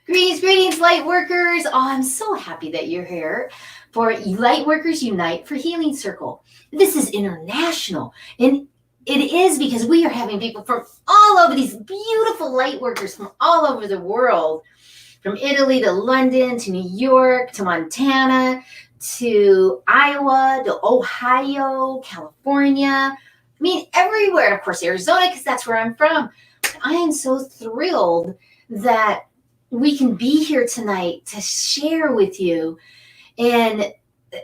Greetings, light workers. Oh, I'm so happy that you're here for Light Workers Unite for Healing Circle. This is international, and it is because we are having people from all over, these beautiful light workers from all over the world, from Italy to London to New York to Montana to Iowa to Ohio, California. I mean, everywhere. And of course, Arizona, because that's where I'm from. I am so thrilled that we can be here tonight to share with you and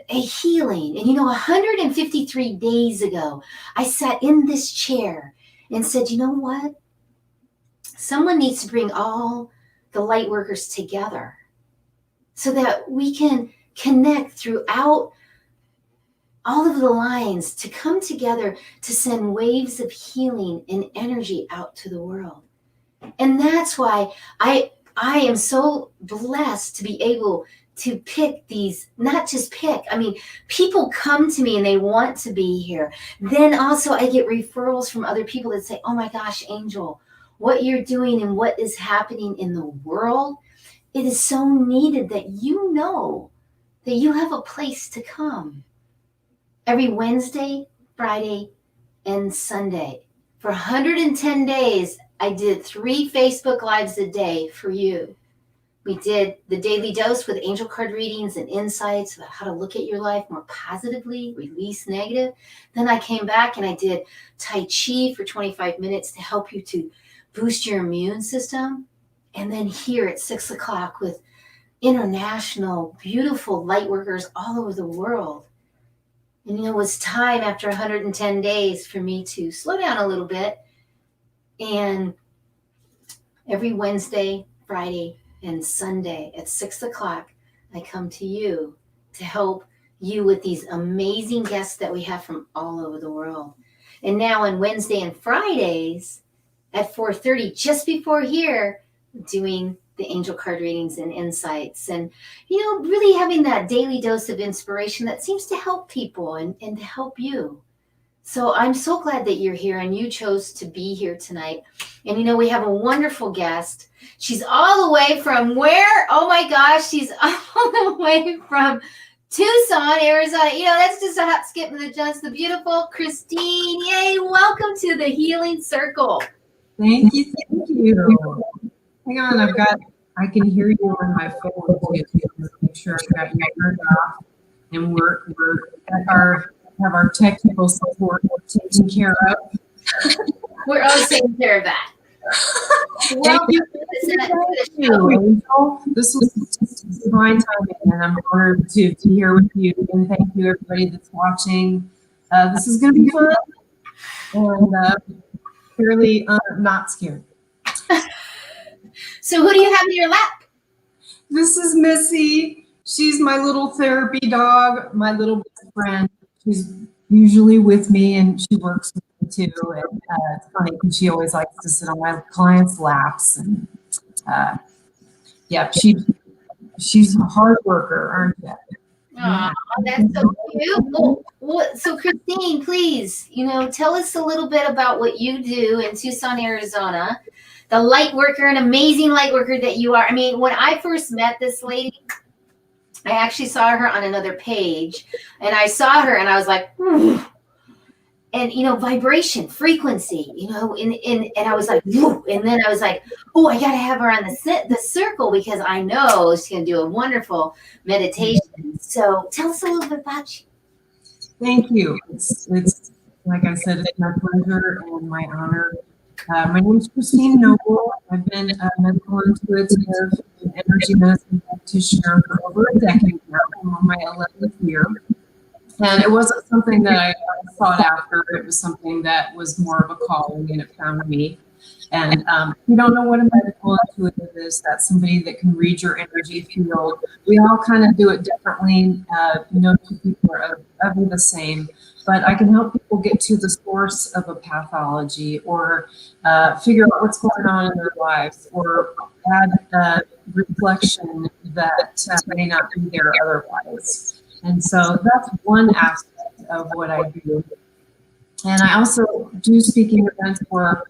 a healing. And 153 days ago, I sat in this chair and said, you know what? Someone needs to bring all the light workers together so that we can connect throughout all of the lines to come together to send waves of healing and energy out to the world. And that's why I am so blessed to be able to pick these, not just pick. I mean, people come to me and they want to be here. Then also I get referrals from other people that say, oh my gosh, Angel, what you're doing and what is happening in the world, it is so needed that you know that you have a place to come. Every Wednesday, Friday, and Sunday. For 110 days, I did 3 Facebook Lives a day for you. We did the Daily Dose with angel card readings and insights about how to look at your life more positively, release negative. Then I came back and I did Tai Chi for 25 minutes to help you to boost your immune system. And then here at 6 o'clock with international, beautiful light workers all over the world. And it was time after 110 days for me to slow down a little bit. And every Wednesday, Friday, and Sunday at 6 o'clock, I come to you to help you with these amazing guests that we have from all over the world. And now on Wednesday and Fridays at 4:30, just before here, doing the angel card readings and insights and, really having that daily dose of inspiration that seems to help people and to help you. So I'm so glad that you're here and you chose to be here tonight. And, we have a wonderful guest. She's all the way from where? Oh my gosh, she's all the way from Tucson, Arizona. That's just a hop, skip, and a jump. The beautiful Christine. Yay, welcome to the Healing Circle. Thank you. Hang on, I can hear you on my phone too. Make sure I've got you turned off, and we're have our technical support taken care of. We're always taking care of that. Thank you. Angel. This was divine timing, and I'm honored to be here with you. And thank you, everybody that's watching. This is going to be fun and fairly not scared. So who do you have in your lap? This is Missy. She's my little therapy dog, my little best friend. She's usually with me and she works with me too. And it's funny because she always likes to sit on my clients' laps. And she's a hard worker, aren't you? Oh, that's so cute. So Christine, please, tell us a little bit about what you do in Tucson, Arizona. The light worker, an amazing light worker that you are. I mean, when I first met this lady, I actually saw her on another page, and I saw her, and I was like, whew. And vibration, frequency, and I was like, whew. And then I was like, oh, I gotta have her on the circle because I know she's gonna do a wonderful meditation. So tell us a little bit about you. Thank you. It's like I said, it's my pleasure and my honor. My name is Christine Noble. I've been a medical intuitive and energy medicine practitioner for over a decade now. I'm on my 11th year. And it wasn't something that I sought after. It was something that was more of a calling, and it found me. And if you don't know what a medical intuitive is, that's somebody that can read your energy field. We all kind of do it differently. No two people are ever the same. But I can help people get to the source of a pathology or figure out what's going on in their lives or add reflection that may not be there otherwise. And so that's one aspect of what I do. And I also do speaking events where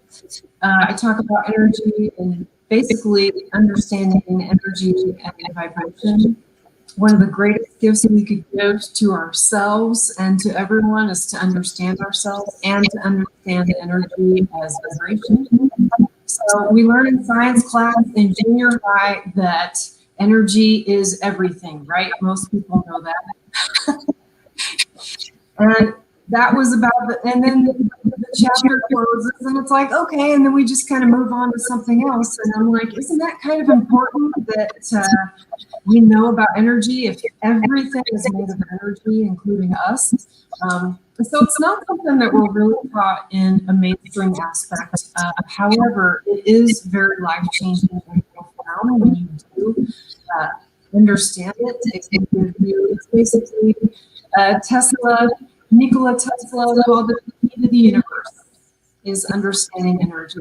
I talk about energy and basically understanding energy and vibration. One of the greatest gifts we could give to ourselves and to everyone is to understand ourselves and to understand energy as vibration. So we learn in science class in junior high that energy is everything, right? Most people know that. And that was about and then the chapter closes and it's like, okay, and then we just kind of move on to something else. And I'm like, isn't that kind of important that we know about energy if everything is made of energy, including us? So it's not something that we're really taught in a mainstream aspect. However, it is very life-changing and profound when you do understand it. It can give you, it's basically Nikola Tesla called the key to the universe is understanding energy.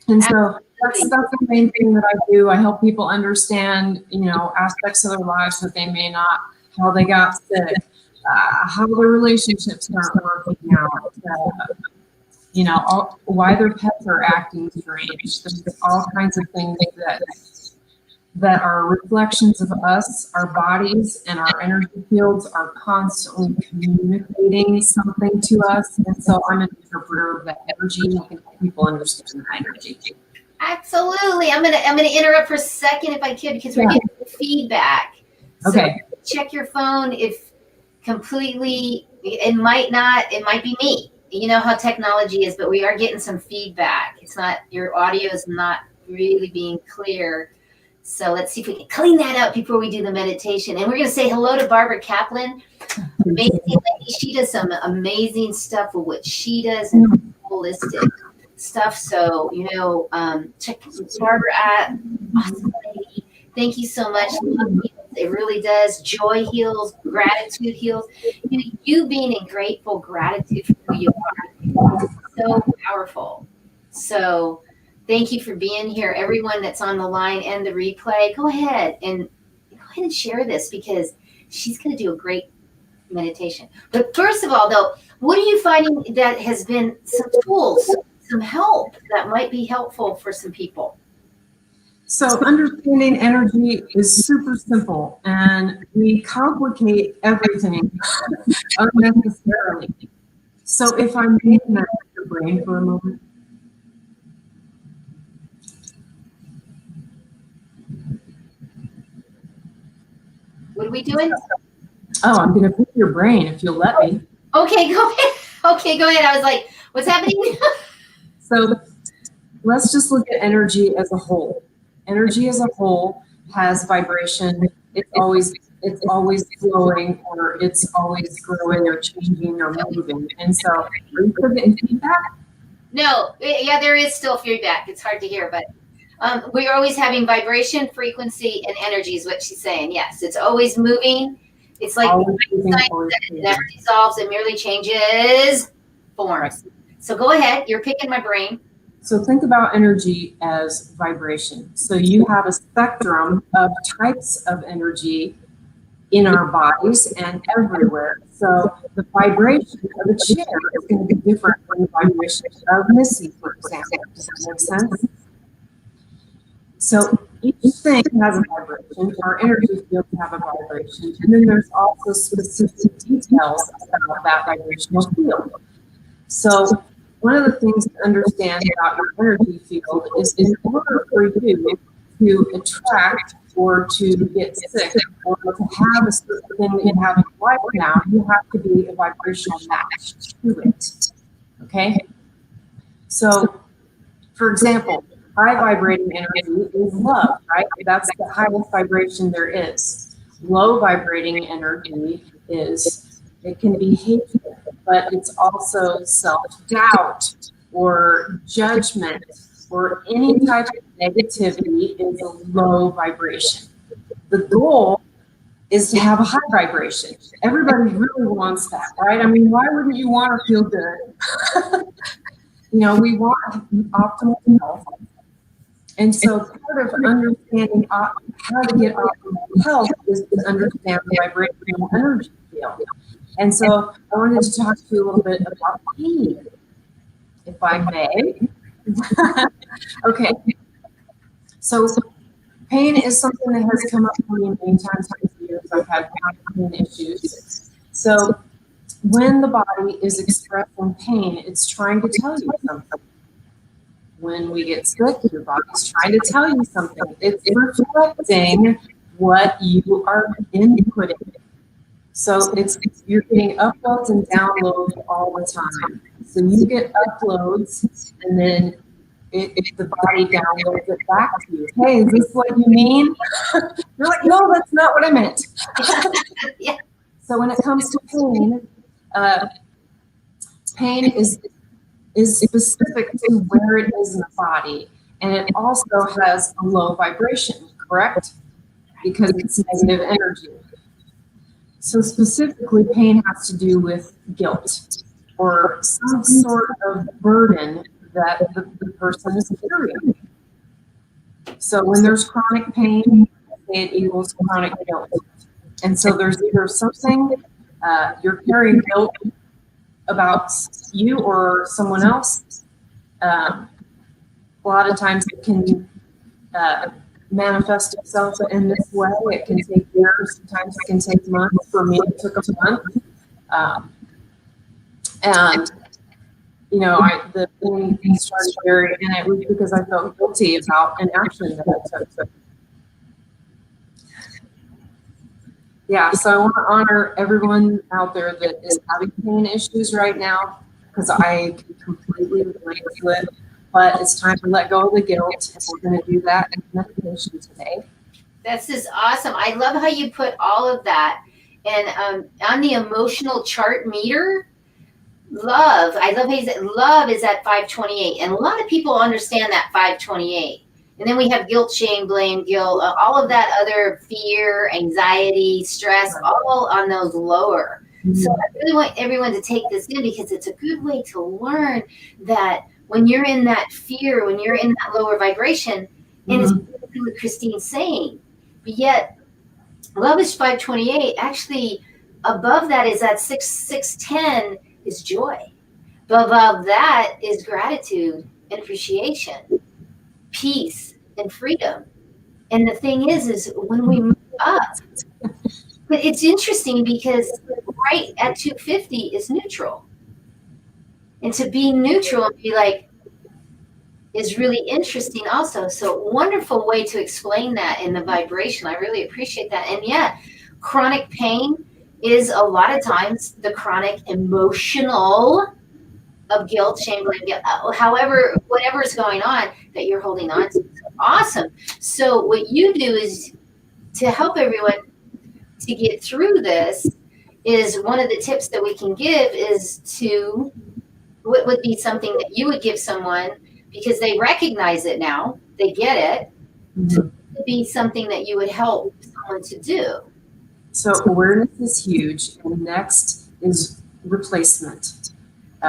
And so that's the main thing that I do. I help people understand, aspects of their lives that they may not, how they got sick, how their relationships aren't working out, why their pets are acting strange. There's all kinds of things that are reflections of us, our bodies, and our energy fields are constantly communicating something to us. And so I'm an interpreter of that energy and I can help people understand that energy. Absolutely. I'm gonna interrupt for a second if I could because we're getting feedback. So okay. Check your phone if completely it might be me. You know how technology is, but we are getting some feedback. It's not, your audio is not really being clear. So let's see if we can clean that up before we do the meditation. And we're going to say hello to Barbara Kaplan. Amazing lady. She does some amazing stuff with what she does and holistic stuff. So, check Barbara out. Awesome lady. Thank you so much. It really does. Joy heals. Gratitude heals. You being in grateful gratitude for who you are. So powerful. So thank you for being here. Everyone that's on the line and the replay, go ahead and share this because she's going to do a great meditation. But first of all, though, what are you finding that has been some tools, some help that might be helpful for some people? So understanding energy is super simple, and we complicate everything unnecessarily. So if I may mess your brain for a moment. What are we doing? Oh, I'm going to pick your brain if you'll let me. Okay, go ahead. Okay, go ahead. I was like, what's happening? So let's just look at energy as a whole. Energy as a whole has vibration. It's always flowing, or it's always growing or changing or moving. And so, are you getting feedback? No, yeah, there is still feedback. It's hard to hear, but we're always having vibration, frequency, and energy is what she's saying. Yes, it's always moving. It's like it never dissolves. It merely changes forms. So go ahead. You're picking my brain. So think about energy as vibration. So you have a spectrum of types of energy in our bodies and everywhere. So the vibration of a chair is going to be different from the vibration of Missy, for example. Does that make sense? So each thing has a vibration. Our energy fields have a vibration. And then there's also specific details about that vibrational field. So one of the things to understand about your energy field is in order for you to attract or to get sick or to have a certain thing that you have in life now, you have to be a vibrational match to it. Okay? So, for example, high vibrating energy is love, right? That's the highest vibration there is. Low vibrating energy it can be hatred, but it's also self-doubt or judgment or any type of negativity is a low vibration. The goal is to have a high vibration. Everybody really wants that, right? I mean, why wouldn't you want to feel good? We want optimal health. And so part of understanding how to get optimal health is to understand the vibrational energy field. And so I wanted to talk to you a little bit about pain, if I may. Okay. So pain is something that has come up for me many times over the years. I've had pain issues. So when the body is expressing pain, it's trying to tell you something. When we get sick, your body's trying to tell you something. It's reflecting what you are inputting. So you're getting uploads and downloads all the time. So you get uploads, and then the body downloads it back to you. Hey, is this what you mean? You're like, no, that's not what I meant. Yeah. So when it comes to pain, pain is specific to where it is in the body, and it also has a low vibration, correct? Because it's negative energy. So specifically, pain has to do with guilt or some sort of burden that the person is carrying. So when there's chronic pain, it equals chronic guilt. And so there's either something you're carrying guilt about you or someone else. A lot of times it can manifest itself in this way. It can take years, sometimes it can take months. For me, it took a month. And you know, the thing started very, and it was because I felt guilty about an action that I took. Yeah, so I want to honor everyone out there that is having pain issues right now, because I can completely relate to it. But it's time to let go of the guilt, and we're going to do that in meditation today. That's just awesome. I love how you put all of that. And on the emotional chart meter, love, I love how you said love is at 528. And a lot of people understand that 528. And then we have guilt, shame, blame, guilt, all of that other fear, anxiety, stress, all on those lower. Mm-hmm. So I really want everyone to take this in, because it's a good way to learn that when you're in that fear, when you're in that lower vibration, and it's what Christine's saying, but yet love is 528. Actually, above that is that 610 is joy. Above that is gratitude and appreciation, peace and freedom. And the thing is when we move up, but it's interesting because right at 250 is neutral. And to be neutral and be like, is really interesting also. So wonderful way to explain that in the vibration. I really appreciate that. And yet, chronic pain is a lot of times the chronic emotional of guilt, shame, blame, guilt, however, whatever is going on that you're holding on to. Awesome. So what you do is to help everyone to get through this is one of the tips that we can give is to, what would be something that you would give someone because they recognize it now, they get it, to be something that you would help someone to do. So awareness is huge, and next is replacement.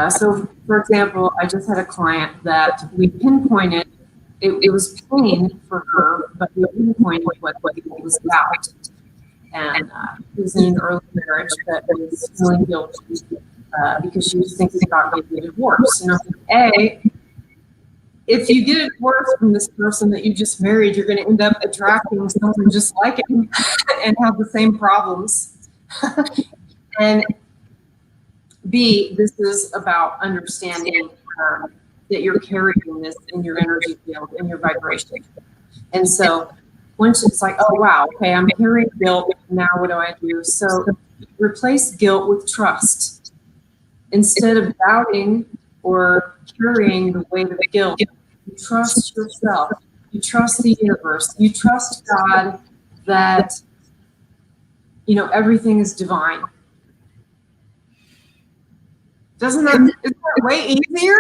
So, for example, I just had a client that we pinpointed, it was pain for her, but we pinpointed what it was about. And he was in an early marriage that was feeling guilty because she was thinking about getting a divorce. And I'm like, if you get a divorce from this person that you just married, you're going to end up attracting someone just like him and have the same problems. And B, this is about understanding that you're carrying this in your energy field, in your vibration. And so once it's like, oh, wow, okay, I'm carrying guilt. Now what do I do? So replace guilt with trust. Instead of doubting or carrying the weight of guilt, you trust yourself. You trust the universe. You trust God that, everything is divine. Isn't that way easier?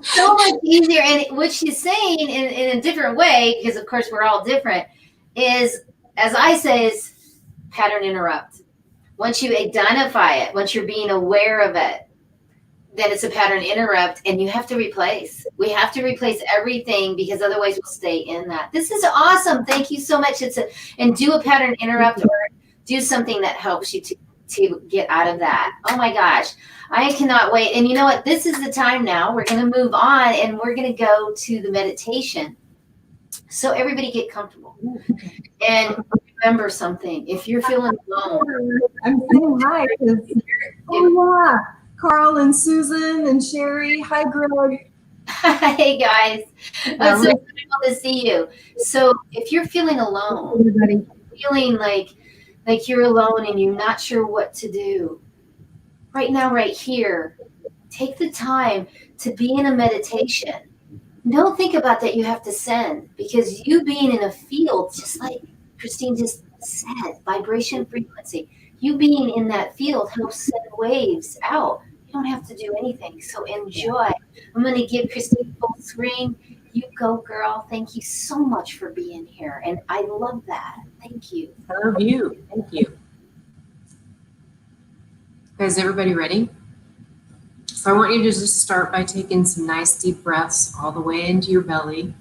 So much easier. And what she's saying in a different way, because of course we're all different, is, as I say, is pattern interrupt. Once you identify it, once you're being aware of it, then it's a pattern interrupt, and you have to replace. We have to replace everything, because otherwise we'll stay in that. This is awesome. Thank you so much. And do a pattern interrupt or do something that helps you to get out of that. Oh my gosh. I cannot wait. And you know what? This is the time now. We're going to move on, and we're going to go to the meditation. So everybody get comfortable. Okay. And remember something. If you're feeling alone, I'm saying hi. Oh, yeah. Carl and Susan and Sherry. Hi, Greg. hey guys, it's so wonderful to see you. So if you're feeling alone, Everybody. feeling like you're alone and you're not sure what to do, right now, right here, take the time to be in a meditation. Don't think about that you have to send, because you being in a field, just like Christine just said, vibration frequency, you being in that field helps send waves out. You don't have to do anything. So enjoy. I'm going to give Christine full screen. You go, girl. Thank you so much for being here. And I love that. Thank you. I love you. Thank you. Guys, everybody ready? So I want you to just start by taking some nice deep breaths all the way into your belly.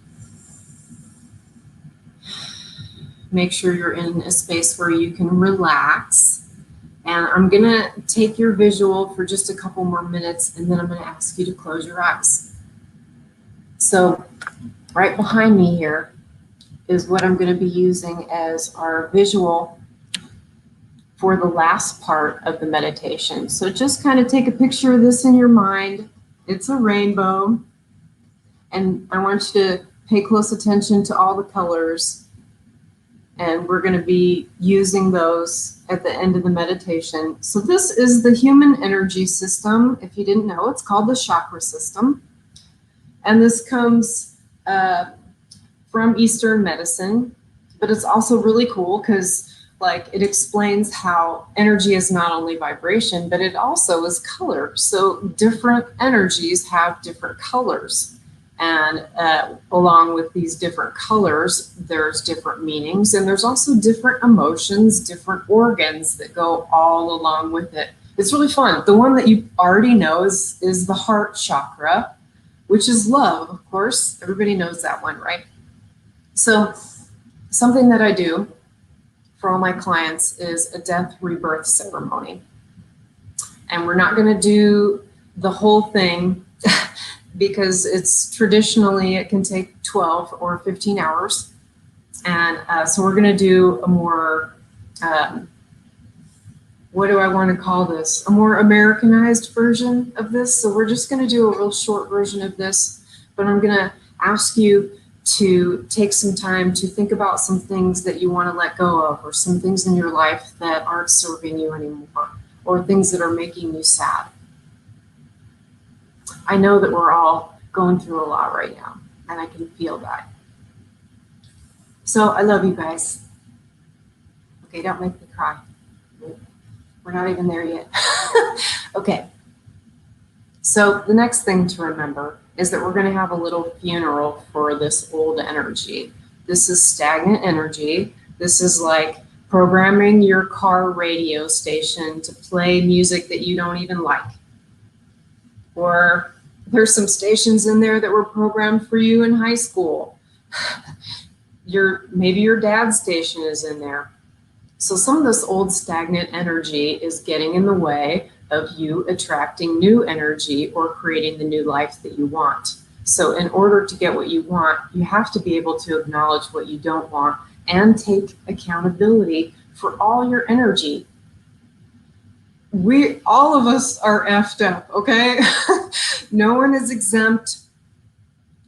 Make sure you're in a space where you can relax. And I'm going to take your visual for just a couple more minutes, and then I'm going to ask you to close your eyes. So right behind me here is what I'm going to be using as our visual for the last part of the meditation. So just kind of take a picture of this in your mind. It's a rainbow. And I want you to pay close attention to all the colors. And we're going to be using those at the end of the meditation. So this is the human energy system. If you didn't know, it's called the chakra system. And this comes from Eastern medicine, but it's also really cool because it explains how energy is not only vibration, but it also is color. So different energies have different colors. And along with these different colors, there's different meanings, and there's also different emotions, different organs that go all along with it. It's really fun. The one that you already know is the heart chakra, which is love, of course. Everybody knows that one, right? So something that I do for all my clients is a death rebirth ceremony. And we're not going to do the whole thing because it's traditionally, it can take 12 or 15 hours. And so we're going to do a more, what do I want to call this? A more Americanized version of this. So we're just going to do a real short version of this, but I'm going to ask you to take some time to think about some things that you want to let go of, or some things in your life that aren't serving you anymore, or things that are making you sad. I know that we're all going through a lot right now, and I can feel that. So I love you guys. Okay, don't make me cry. We're not even there yet. Okay. So the next thing to remember is that we're going to have a little funeral for this old energy. This is stagnant energy. This is like programming your car radio station to play music that you don't even like. Or there's some stations in there that were programmed for you in high school. Maybe your dad's station is in there. So some of this old stagnant energy is getting in the way of you attracting new energy or creating the new life that you want. So in order to get what you want, you have to be able to acknowledge what you don't want and take accountability for all your energy. All of us are effed up, okay? No one is exempt.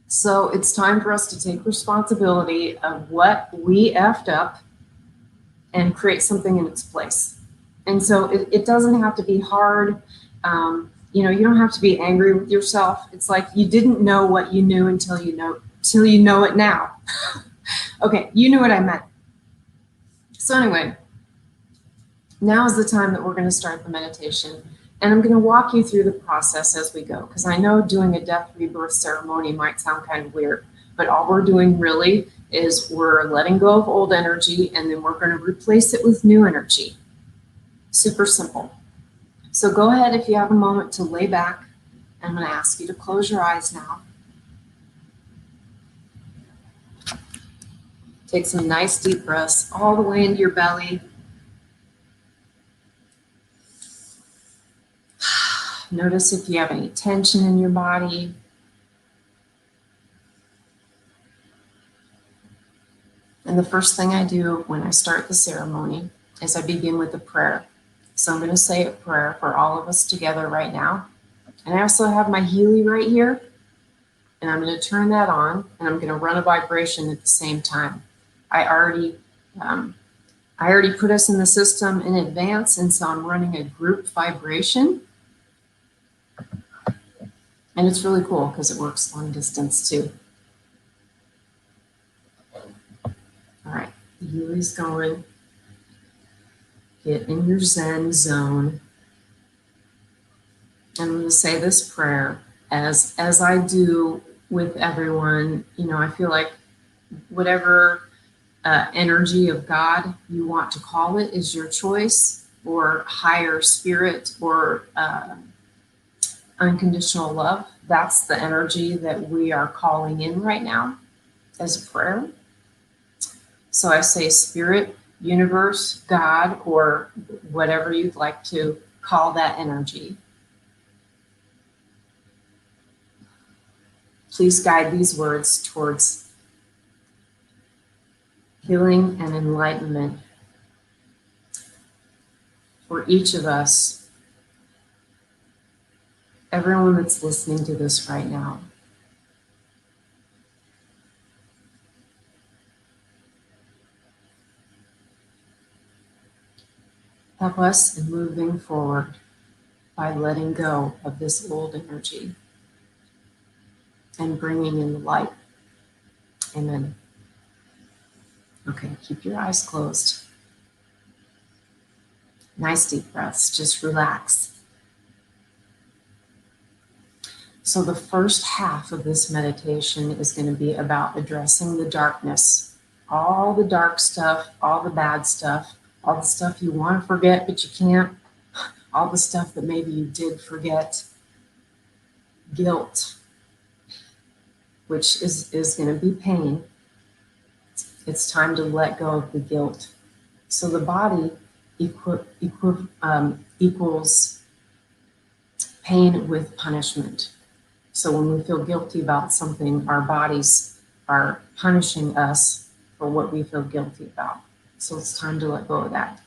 So it's time for us to take responsibility of what we effed up and create something in its place. And so it doesn't have to be hard. You don't have to be angry with yourself. It's like you didn't know what you knew until you know it now. Okay, you knew what I meant. So anyway, now is the time that we're going to start the meditation. And I'm going to walk you through the process as we go, because I know doing a death rebirth ceremony might sound kind of weird, but all we're doing really is we're letting go of old energy, and then we're going to replace it with new energy. Super simple. So go ahead, if you have a moment, to lay back. I'm going to ask you to close your eyes now. Take some nice deep breaths all the way into your belly. Notice if you have any tension in your body. And the first thing I do when I start the ceremony is I begin with a prayer. So I'm going to say a prayer for all of us together right now. And I also have my Healy right here. And I'm going to turn that on, and I'm going to run a vibration at the same time. I already put us in the system in advance, and so I'm running a group vibration. And it's really cool because it works long distance too. All right, the Healy's going. Get in your Zen zone. I'm going to say this prayer as I do with everyone. You know, I feel like whatever energy of God you want to call it is your choice, or higher spirit, or unconditional love. That's the energy that we are calling in right now as a prayer. So I say spirit, universe, God, or whatever you'd like to call that energy. Please guide these words towards healing and enlightenment for each of us, everyone that's listening to this right now. Help us in moving forward by letting go of this old energy and bringing in the light. Amen. Okay, keep your eyes closed. Nice deep breaths, just relax. So the first half of this meditation is going to be about addressing the darkness, all the dark stuff, all the bad stuff, all the stuff you want to forget but you can't, all the stuff that maybe you did forget, guilt, which is going to be pain. It's time to let go of the guilt. So the body equals pain with punishment. So when we feel guilty about something, our bodies are punishing us for what we feel guilty about. So it's time to let go of that.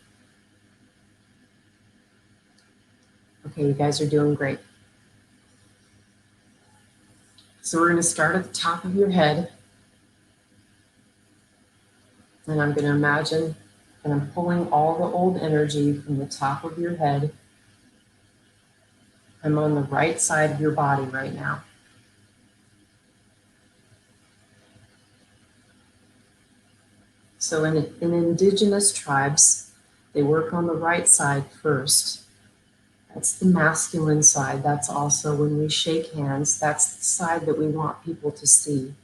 Okay, you guys are doing great. So we're going to start at the top of your head. And I'm going to imagine that I'm pulling all the old energy from the top of your head. I'm on the right side of your body right now. So in indigenous tribes, they work on the right side first. That's the masculine side. That's also when we shake hands, that's the side that we want people to see.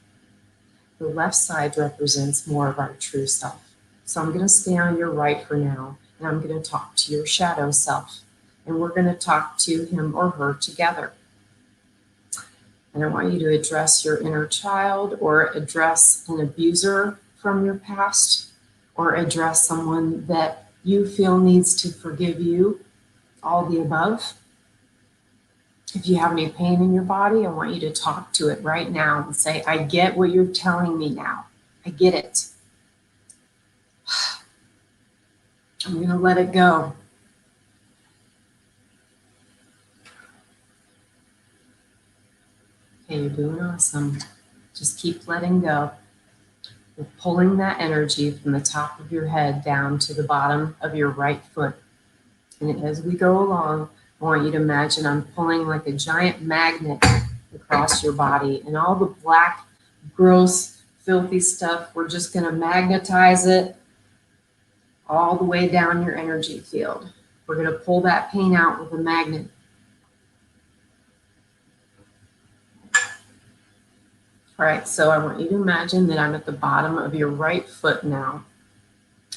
The left side represents more of our true self. So I'm going to stay on your right for now, and I'm going to talk to your shadow self. And we're going to talk to him or her together. And I want you to address your inner child, or address an abuser from your past, or address someone that you feel needs to forgive you, all the above. If you have any pain in your body, I want you to talk to it right now and say, I get what you're telling me now. I get it. I'm going to let it go. Okay, you're doing awesome. Just keep letting go. We're pulling that energy from the top of your head down to the bottom of your right foot. And as we go along, I want you to imagine I'm pulling like a giant magnet across your body, and all the black, gross, filthy stuff, we're just going to magnetize it all the way down your energy field. We're going to pull that pain out with a magnet. All right, so I want you to imagine that I'm at the bottom of your right foot now,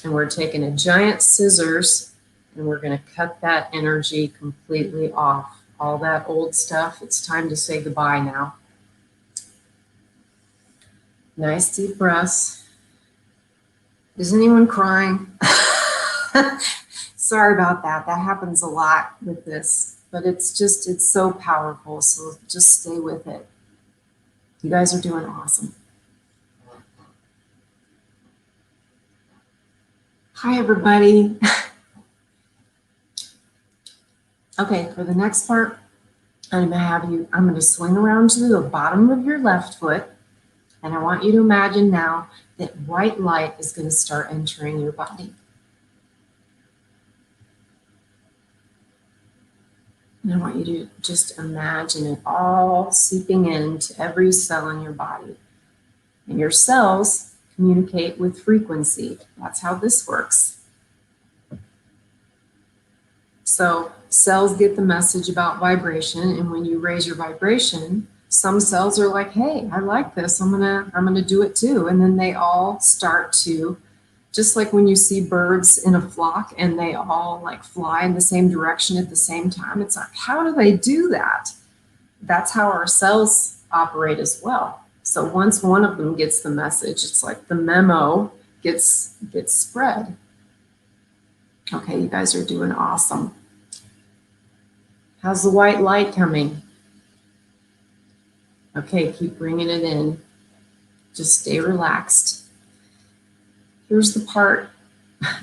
and we're taking a giant scissors, and we're going to cut that energy completely off. All that old stuff, it's time to say goodbye now. Nice deep breaths. Is anyone crying? Sorry about that. That happens a lot with this, but it's so powerful. So just stay with it. You guys are doing awesome. Hi, everybody. Okay, for the next part, I'm going to swing around to the bottom of your left foot, and I want you to imagine now that white light is going to start entering your body. And I want you to just imagine it all seeping into every cell in your body. And your cells communicate with frequency. That's how this works. So cells get the message about vibration, and when you raise your vibration, some cells are like, hey, I like this, I'm gonna do it too. And then they all start to, just like when you see birds in a flock and they all like fly in the same direction at the same time, it's like, how do they do that? That's how our cells operate as well. So once one of them gets the message, it's like the memo gets spread. Okay, you guys are doing awesome. How's the white light coming? Okay, keep bringing it in. Just stay relaxed. Here's the part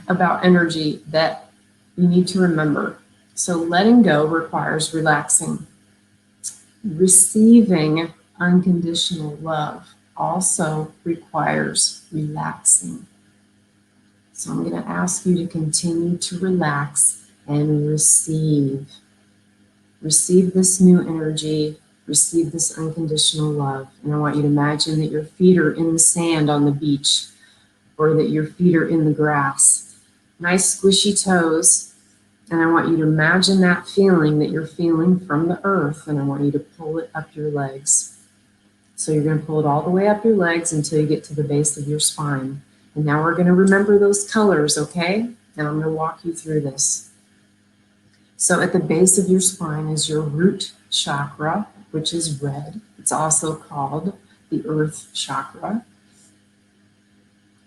about energy that you need to remember. So letting go requires relaxing. Receiving unconditional love also requires relaxing. So I'm going to ask you to continue to relax and receive. Receive this new energy, receive this unconditional love. And I want you to imagine that your feet are in the sand on the beach, or that your feet are in the grass. Nice squishy toes. And I want you to imagine that feeling that you're feeling from the earth, and I want you to pull it up your legs. So you're going to pull it all the way up your legs until you get to the base of your spine. And now we're going to remember those colors, okay? And I'm going to walk you through this. So at the base of your spine is your root chakra, which is red. It's also called the earth chakra.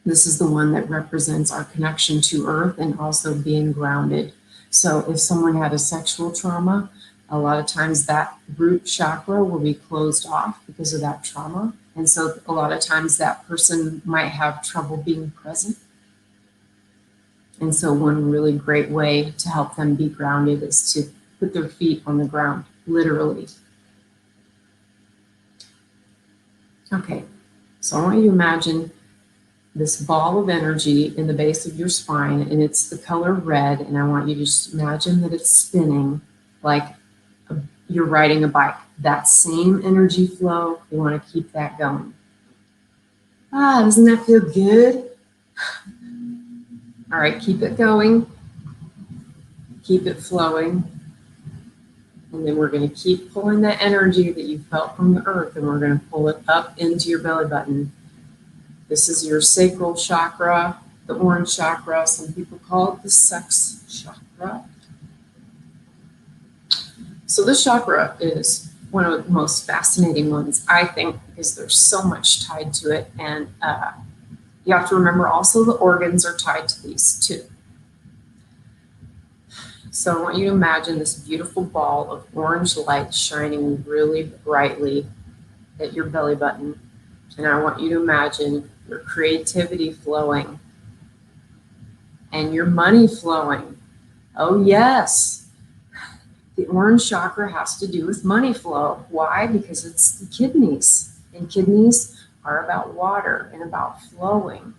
This is the one that represents our connection to earth and also being grounded. So if someone had a sexual trauma, a lot of times that root chakra will be closed off because of that trauma. And so a lot of times that person might have trouble being present. And so one really great way to help them be grounded is to put their feet on the ground, literally. Okay, so I want you to imagine this ball of energy in the base of your spine, and it's the color red, and I want you to just imagine that it's spinning like you're riding a bike. That same energy flow, you want to keep that going. Doesn't that feel good? All right, keep it going. Keep it flowing. And then we're going to keep pulling that energy that you felt from the earth, and we're going to pull it up into your belly button. This is your sacral chakra, the orange chakra. Some people call it the sex chakra. So this chakra is one of the most fascinating ones, I think, because there's so much tied to it. And you have to remember also the organs are tied to these too. So I want you to imagine this beautiful ball of orange light shining really brightly at your belly button. And I want you to imagine your creativity flowing and your money flowing. Oh yes, the orange chakra has to do with money flow. Why? Because it's the kidneys, and kidneys are about water and about flowing.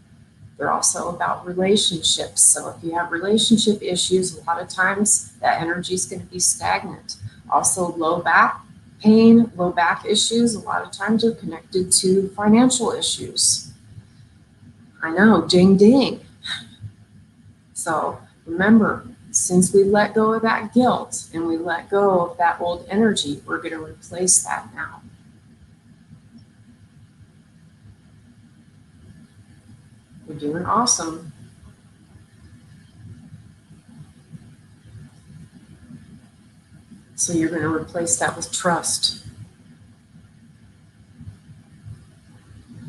They're also about relationships. So if you have relationship issues, a lot of times that energy is going to be stagnant. Also low back pain, low back issues, a lot of times are connected to financial issues. I know, ding, ding. So remember, since we let go of that guilt and we let go of that old energy, we're going to replace that now. You're doing awesome. So you're going to replace that with trust.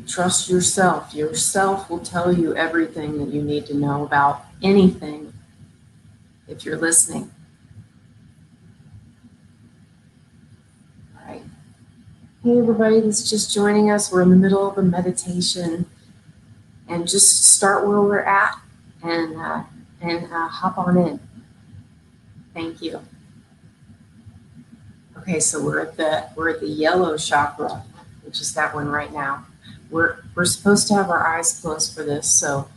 Trust yourself. Yourself will tell you everything that you need to know about anything if you're listening. All right. Hey, everybody that's just joining us. We're in the middle of a meditation. And just start where we're at and hop on in. Thank you. Okay, so we're at the yellow chakra, which is that one right now. We're supposed to have our eyes closed for this, so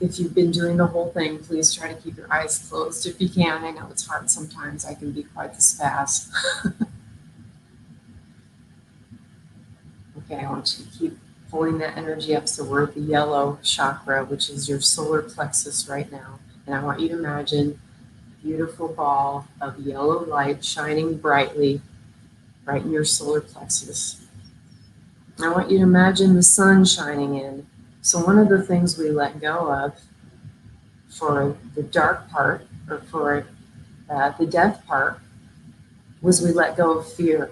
if you've been doing the whole thing, please try to keep your eyes closed if you can. I know it's hard sometimes. I can be quite the spaz. Okay, I want you to keep pulling that energy up. So we're at the yellow chakra, which is your solar plexus right now. And I want you to imagine a beautiful ball of yellow light shining brightly right in your solar plexus. I want you to imagine the sun shining in. So one of the things we let go of for the dark part, or for the death part, was we let go of fear.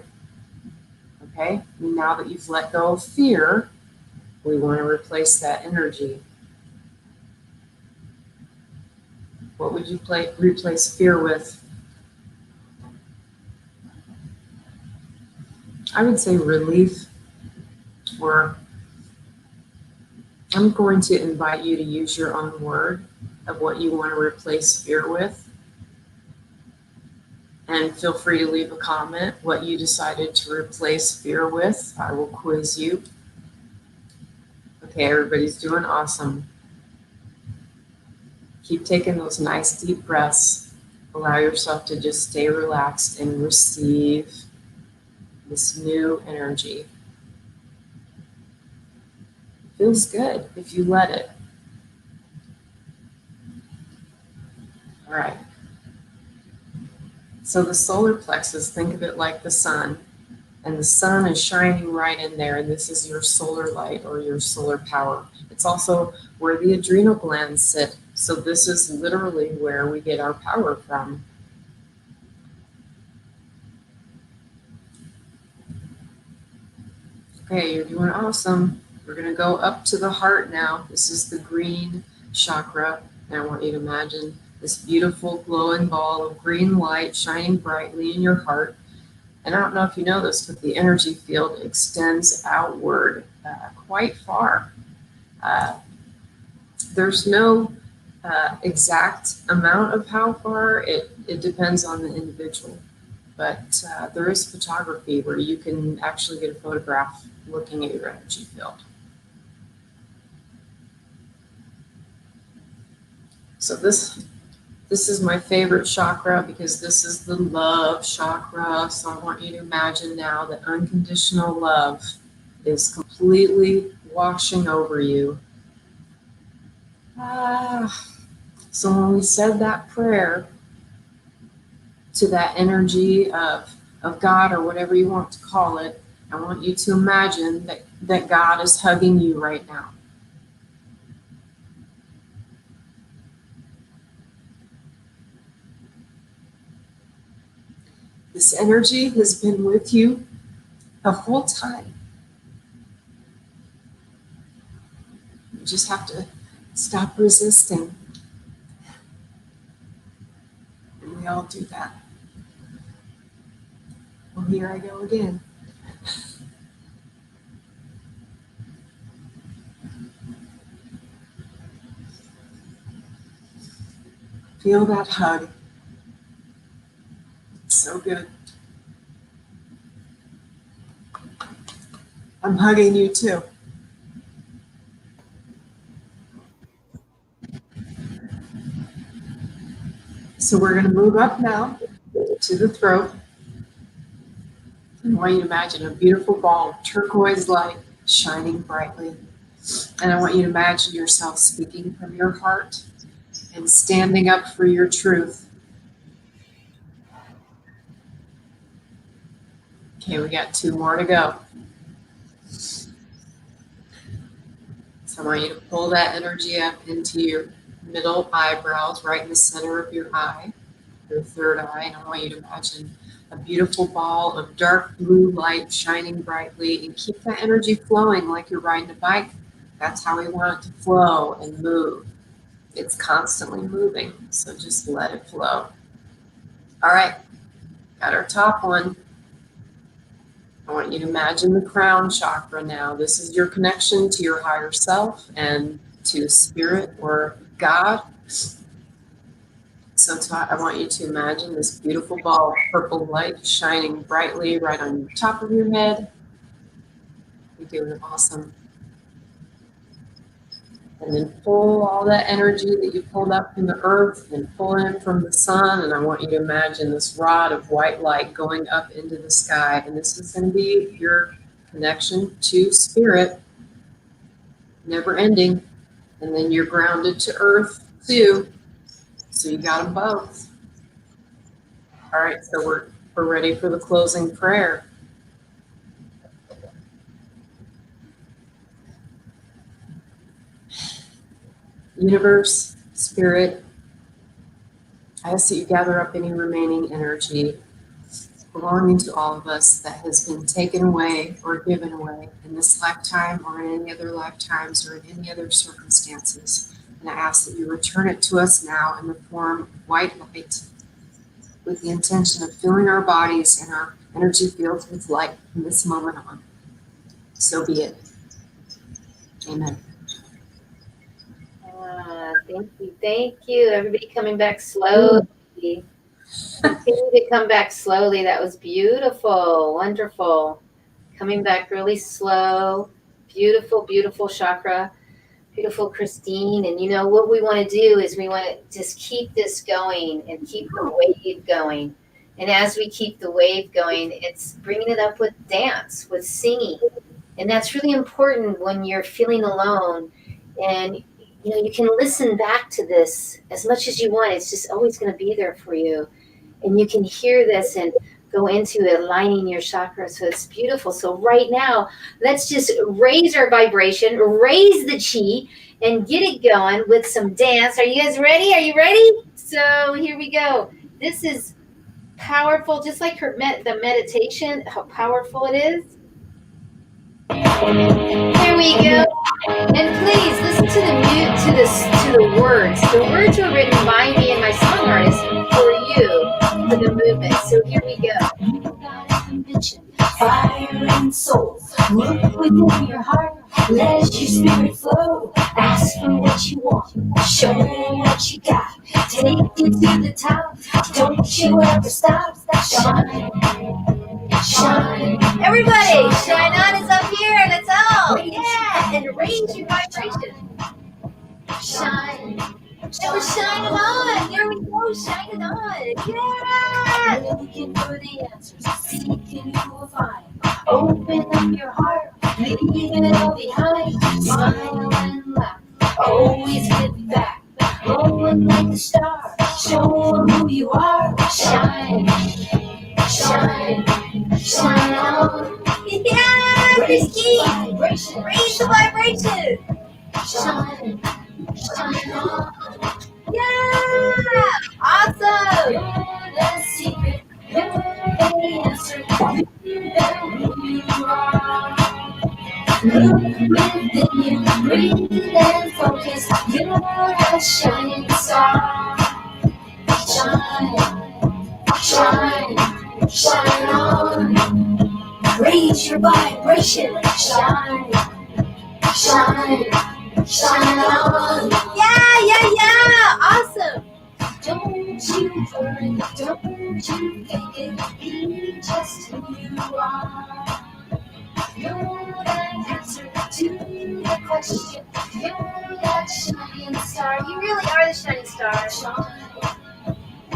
Okay? And now that you've let go of fear, we want to replace that energy. What would you replace fear with? I would say relief, or I'm going to invite you to use your own word of what you want to replace fear with. And feel free to leave a comment what you decided to replace fear with. I will quiz you. Okay, everybody's doing awesome. Keep taking those nice deep breaths. Allow yourself to just stay relaxed and receive this new energy. It feels good if you let it. All right. So the solar plexus, think of it like the sun, and the sun is shining right in there, and this is your solar light or your solar power. It's also where the adrenal glands sit, so this is literally where we get our power from. Okay, you're doing awesome. We're going to go up to the heart now. This is the green chakra, and I want you to imagine this beautiful glowing ball of green light shining brightly in your heart. And I don't know if you know this, but the energy field extends outward quite far. There's no exact amount of how far. It depends on the individual. But there is photography where you can actually get a photograph looking at your energy field. So this is my favorite chakra because this is the love chakra. So I want you to imagine now that unconditional love is completely washing over you. So when we said that prayer to that energy of God, or whatever you want to call it, I want you to imagine that God is hugging you right now. This energy has been with you the whole time. You just have to stop resisting. And we all do that. Well, here I go again. Feel that hug. It's so good. I'm hugging you too. So we're going to move up now to the throat. I want you to imagine a beautiful ball of turquoise light shining brightly. And I want you to imagine yourself speaking from your heart and standing up for your truth. Okay, we got 2 more to go. So I want you to pull that energy up into your middle eyebrows, right in the center of your eye, your third eye. And I want you to imagine a beautiful ball of dark blue light shining brightly, and keep that energy flowing like you're riding a bike. That's how we want it to flow and move. It's constantly moving, so just let it flow. All right, got our top one. I want you to imagine the crown chakra now. This is your connection to your higher self and to spirit, or God. So I want you to imagine this beautiful ball of purple light shining brightly right on the top of your head. You're doing awesome. And then pull all that energy that you pulled up from the earth and pull in from the sun. And I want you to imagine this rod of white light going up into the sky. And this is going to be your connection to spirit, never ending. And then you're grounded to earth too. So you got them both. All right, so we're ready for the closing prayer. Universe, spirit, I ask that you gather up any remaining energy belonging to all of us that has been taken away or given away in this lifetime or in any other lifetimes or in any other circumstances. And I ask that you return it to us now in the form of white light with the intention of filling our bodies and our energy fields with light from this moment on. So be it. Amen. Thank you. Thank you. Everybody coming back slowly. Continue to come back slowly. That was beautiful. Wonderful. Coming back really slow. Beautiful, beautiful chakra. Beautiful, Christine. And you know what we want to do is we want to just keep this going and keep the wave going. And as we keep the wave going, it's bringing it up with dance, with singing. And that's really important when you're feeling alone. And you know, you can listen back to this as much as you want. It's just always going to be there for you. And you can hear this and go into aligning your chakras. So it's beautiful. So right now, let's just raise our vibration, raise the chi, and get it going with some dance. Are you guys ready? Are you ready? So here we go. This is powerful, just like the meditation, how powerful it is. Here we go. And please listen to the words. The words were written by me and my song artist for you, for the movement. So here we go. You got ambition, fire and soul. Look within your heart, let your spirit flow. Ask for what you want, show what you got. Take it to the top. Don't you ever stop. Shine. Shine. Everybody, shine on is up here. Let's all. Yeah. And raise your vibration. Shine. And we're shining on. Here we go. Shining on. Yeah. Looking for the answers. Seeking you will find. Open up your heart. Leave it all behind. Smile and laugh. Always give back. Glowing like a star. Show them who you are. Shine. Shine. Shine on. Yeah, Christine. Raise the vibration. Shine. Shine on. Yeah. Awesome. You're the secret. You're the answer. You're who you are. Look within you. Breathe and focus. You're a shining star. Shine. Shine. Shine on. Raise your vibration. Shine. Shine. Shine on. Yeah. Awesome. Don't you worry. Don't you fake it. Be just who you are. You're the answer to the question. You're that shining star. You really are the shining star.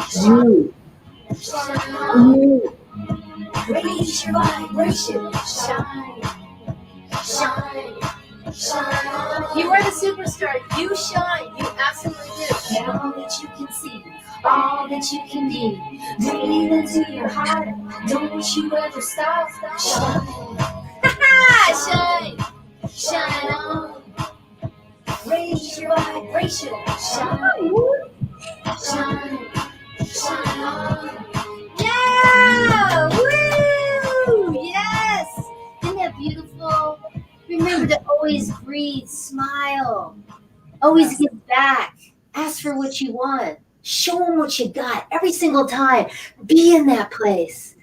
Shine. Shine on. Raise your vibration. Shine. Shine. Shine on. You are the superstar. You shine. You absolutely do. All that you can see. All that you can be. Breathe into your heart. Don't you ever stop. Shine. Shine. Shine on. Raise your vibration. Shine. Shine. Shine on. Yeah! Woo! Yes! Isn't that beautiful? Remember to always breathe, smile, always give back, ask for what you want, show them what you got every single time. Be in that place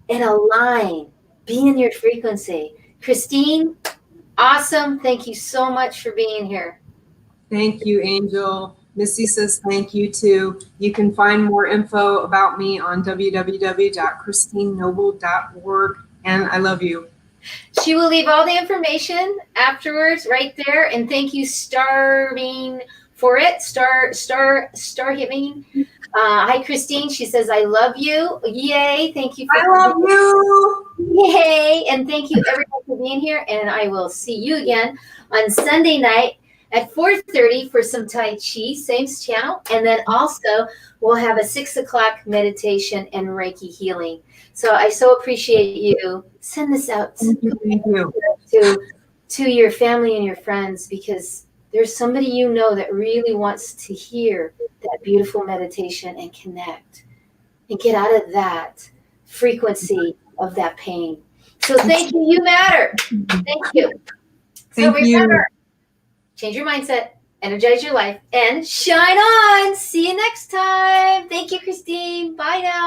and align, be in your frequency. Christine, awesome. Thank you so much for being here. Thank you, Angel. Missy says thank you too. You can find more info about me on www.christinenoble.org. And I love you. She will leave all the information afterwards right there. And thank you, Starving, for it. Star Giving. Hi, Christine. She says, I love you. Yay. Thank you. I love you. Yay. And thank you, everyone, for being here. And I will see you again on Sunday night at 4:30 for some Tai Chi, same channel. And then also we'll have a 6 o'clock meditation and Reiki healing. So I so appreciate you. Send this out Thank you. to your family and your friends, because there's somebody you know that really wants to hear that beautiful meditation and connect and get out of that frequency of that pain. So thank you. You matter. Thank you. So remember, change your mindset, energize your life, and shine on. See you next time. Thank you, Christine. Bye now.